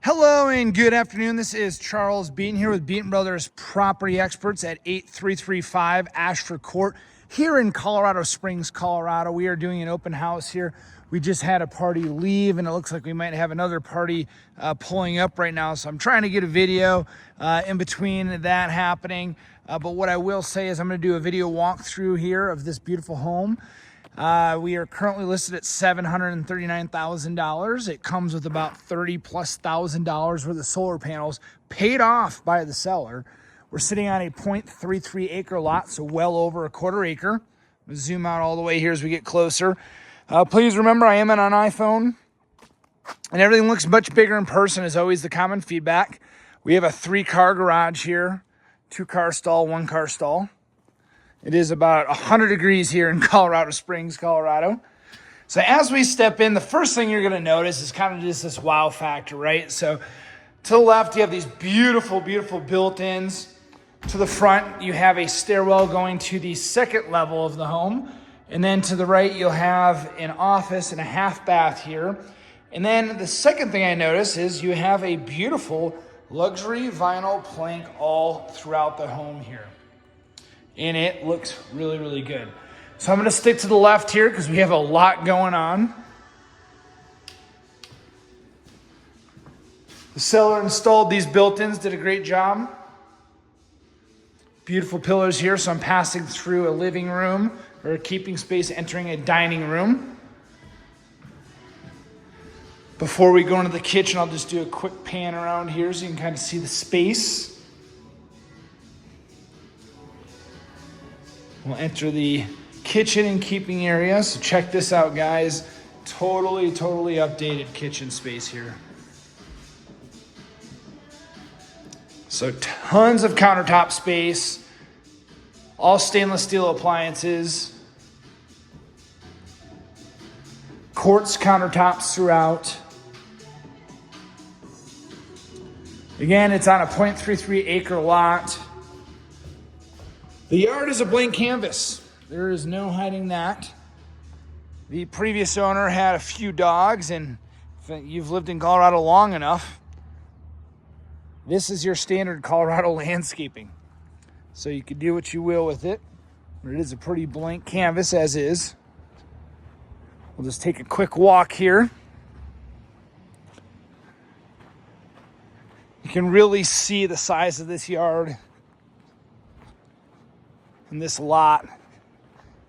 Hello and good afternoon. This is Charles Beaton here with Beaton Brothers Property Experts at 8335 Ashford Court here in Colorado Springs, Colorado. We are doing an open house here. We just had a party leave and it looks like we might have another party pulling up right now. So I'm trying to get a video in between that happening. But what I will say is I'm going to do a video walkthrough here of this beautiful home. We are currently listed at $739,000. It comes with about $30,000+ worth of solar panels paid off by the seller. We're sitting on a 0.33 acre lot, so well over a quarter acre. We'll zoom out all the way here as we get closer. Please remember, I am on an iPhone, and everything looks much bigger in person is always the common feedback. We have a 3-car garage here, 2-car stall, 1-car stall. It is about 100 degrees here in Colorado Springs, Colorado. So as we step in, the first thing you're gonna notice is kind of just this wow factor, right? So to the left, you have these beautiful, beautiful built-ins. To the front, you have a stairwell going to the second level of the home. And then to the right, you'll have an office and a half bath here. And then the second thing I notice is you have a beautiful luxury vinyl plank all throughout the home here. And it looks really, really good. So I'm gonna stick to the left here because we have a lot going on. The seller installed these built-ins, did a great job. Beautiful pillars here, so I'm passing through a living room or a keeping space, entering a dining room. Before we go into the kitchen, I'll just do a quick pan around here so you can kind of see the space. We'll enter the kitchen and keeping area. So check this out, guys. Totally updated kitchen space here. So tons of countertop space, all stainless steel appliances, quartz countertops throughout. Again, it's on a 0.33 acre lot. The yard is a blank canvas. There is no hiding that. The previous owner had a few dogs, and if you've lived in Colorado long enough, this is your standard Colorado landscaping. So you can do what you will with it, but it is a pretty blank canvas as is. We'll just take a quick walk here. You can really see the size of this yard in this lot.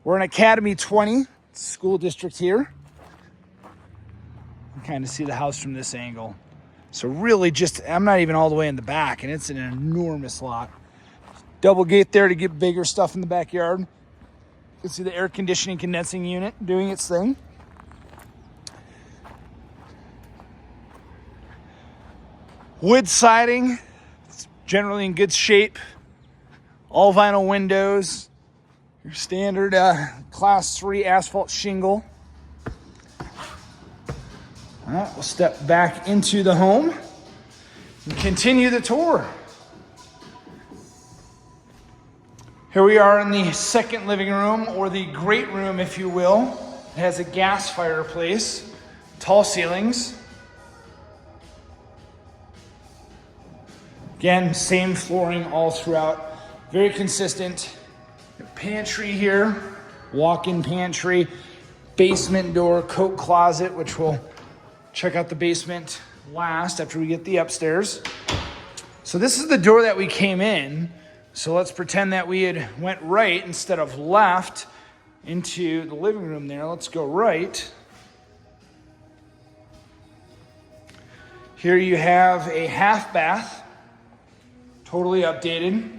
We're in Academy 20 school district here. You can kind of see the house from this angle. So really just, I'm not even all the way in the back, and it's an enormous lot. Double gate there to get bigger stuff in the backyard. You can see the air conditioning condensing unit doing its thing. Wood siding, it's generally in good shape. All vinyl windows, your standard class 3 asphalt shingle. All right, we'll step back into the home and continue the tour. Here we are in the second living room, or the great room, if you will. It has a gas fireplace, tall ceilings. Again, same flooring all throughout. Very consistent. Pantry here, walk-in pantry, basement door, coat closet, which we'll check out the basement last after we get the upstairs. So this is the door that we came in. So let's pretend that we had went right instead of left into the living room there. Let's go right. Here you have a half bath, totally updated.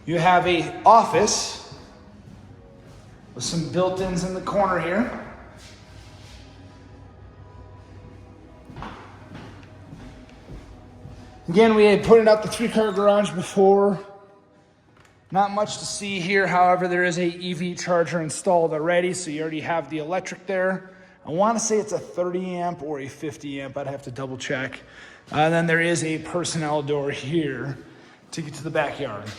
You have a office with some built-ins in the corner here. Again, we had put out the 3-car garage before. Not much to see here. However, there is a EV charger installed already, so you already have the electric there. I want to say it's a 30 amp or a 50 amp. I'd have to double check. And then there is a personnel door here to get to the backyard.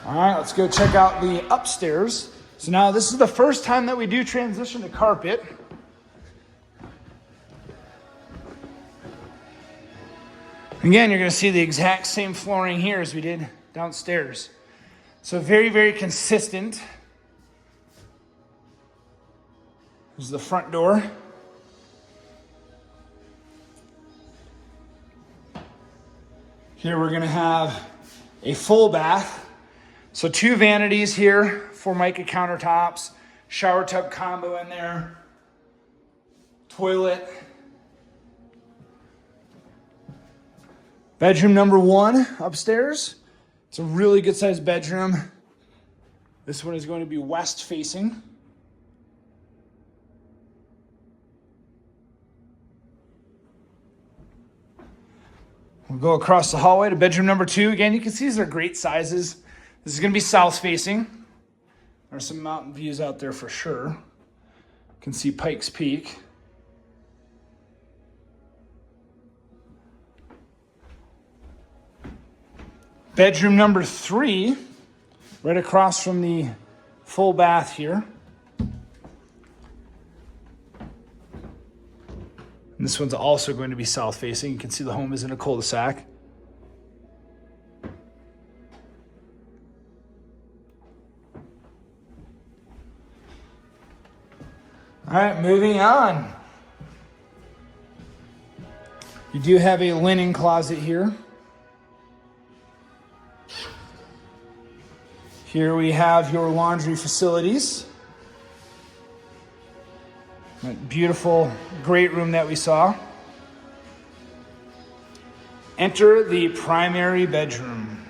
All right, let's go check out the upstairs. So now this is the first time that we do transition to carpet. Again, you're going to see the exact same flooring here as we did downstairs. So very, very consistent. This is the front door. Here we're going to have a full bath. So 2 vanities here, Formica countertops, shower tub combo in there, toilet. Bedroom number 1 upstairs. It's a really good sized bedroom. This one is going to be west facing. We'll go across the hallway to bedroom number 2. Again, you can see these are great sizes. This is going to be south facing. There's some mountain views out there for sure. You can see Pikes Peak. Bedroom number 3, right across from the full bath here. And this one's also going to be south facing. You can see the home is in a cul-de-sac. All right, moving on. You do have a linen closet here. Here we have your laundry facilities. That beautiful, great room that we saw. Enter the primary bedroom.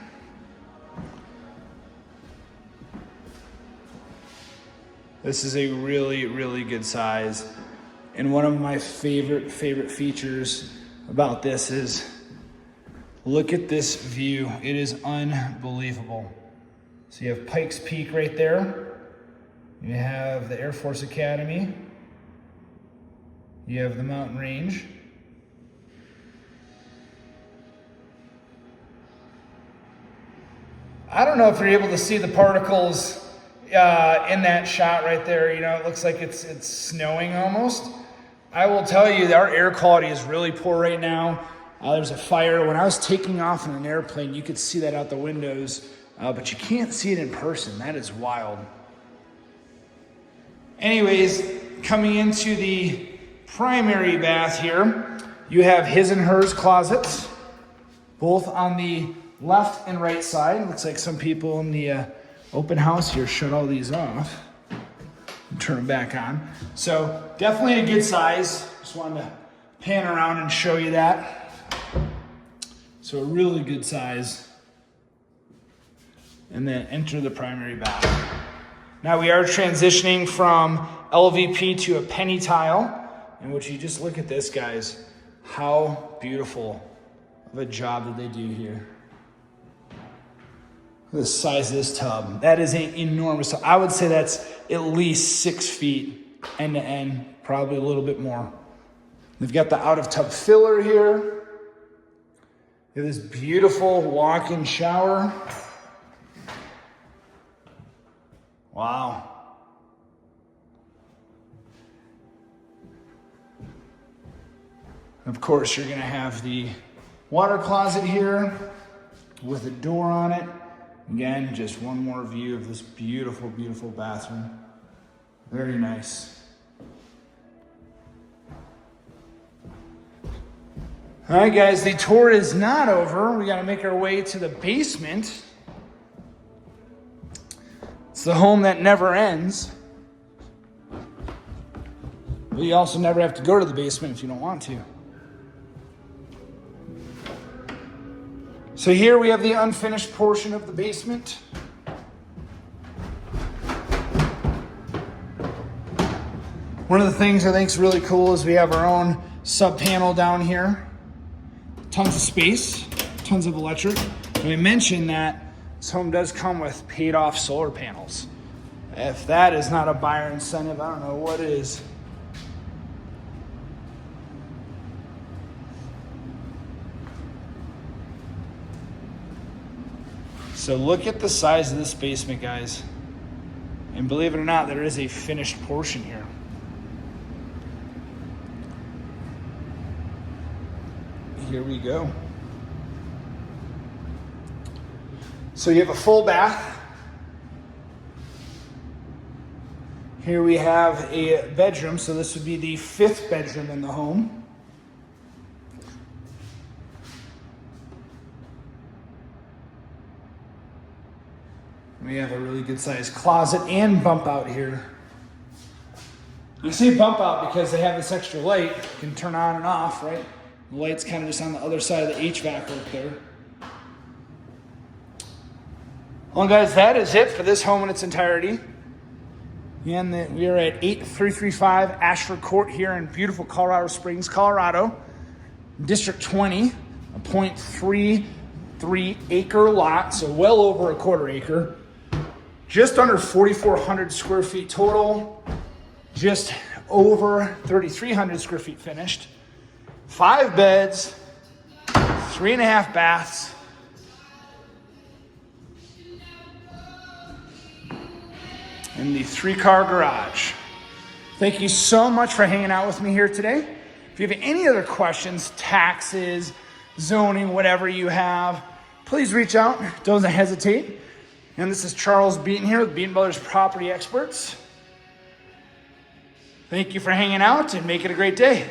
This is a really, really good size. And one of my favorite features about this is, look at this view. It is unbelievable. So you have Pikes Peak right there. You have the Air Force Academy. You have the mountain range. I don't know if you're able to see the particles in that shot right there. You know, it looks like it's snowing almost. I will tell you that our air quality is really poor right now. There's a fire. When I was taking off in an airplane, you could see that out the windows. But you can't see it in person. That is wild. Anyways, coming into the primary bath here, you have his and hers closets, both on the left and right side. Looks like some people in the open house here shut all these off and turn them back on. So definitely a good size. Just wanted to pan around and show you that. So a really good size. And then enter the primary bath. Now we are transitioning from LVP to a penny tile. And would you just look at this, guys. How beautiful of a job did they do here. Look at the size of this tub. That is an enormous tub. I would say that's at least 6 feet end to end, probably a little bit more. They've got the out of tub filler here. They have this beautiful walk-in shower. Wow. Of course, you're going to have the water closet here with a door on it. Again, just one more view of this beautiful, beautiful bathroom. Very nice. All right, guys, the tour is not over. We got to make our way to the basement. It's the home that never ends. But you also never have to go to the basement if you don't want to. So here we have the unfinished portion of the basement. One of the things I think is really cool is we have our own sub panel down here. Tons of space, tons of electric. And we mentioned that this home does come with paid off solar panels. If that is not a buyer incentive, I don't know what is. So look at the size of this basement, guys. I And believe it or not, there is a finished portion here. Here we go. So you have a full bath. Here we have a bedroom. So this would be the 5th bedroom in the home. We have a really good sized closet and bump out here. You say bump out because they have this extra light. You can turn on and off, right? The light's kind of just on the other side of the HVAC right there. Well, guys, that is it for this home in its entirety. And we are at 8335 Ashford Court here in beautiful Colorado Springs, Colorado. District 20, a 0.33 acre lot, so well over a quarter acre. Just under 4,400 square feet total, just over 3,300 square feet finished. 5 beds, 3.5 baths. And the 3-car garage. Thank you so much for hanging out with me here today. If you have any other questions, taxes, zoning, whatever you have, please reach out. Don't hesitate. And this is Charles Beaton here with Beaton Brothers Property Experts. Thank you for hanging out and make it a great day.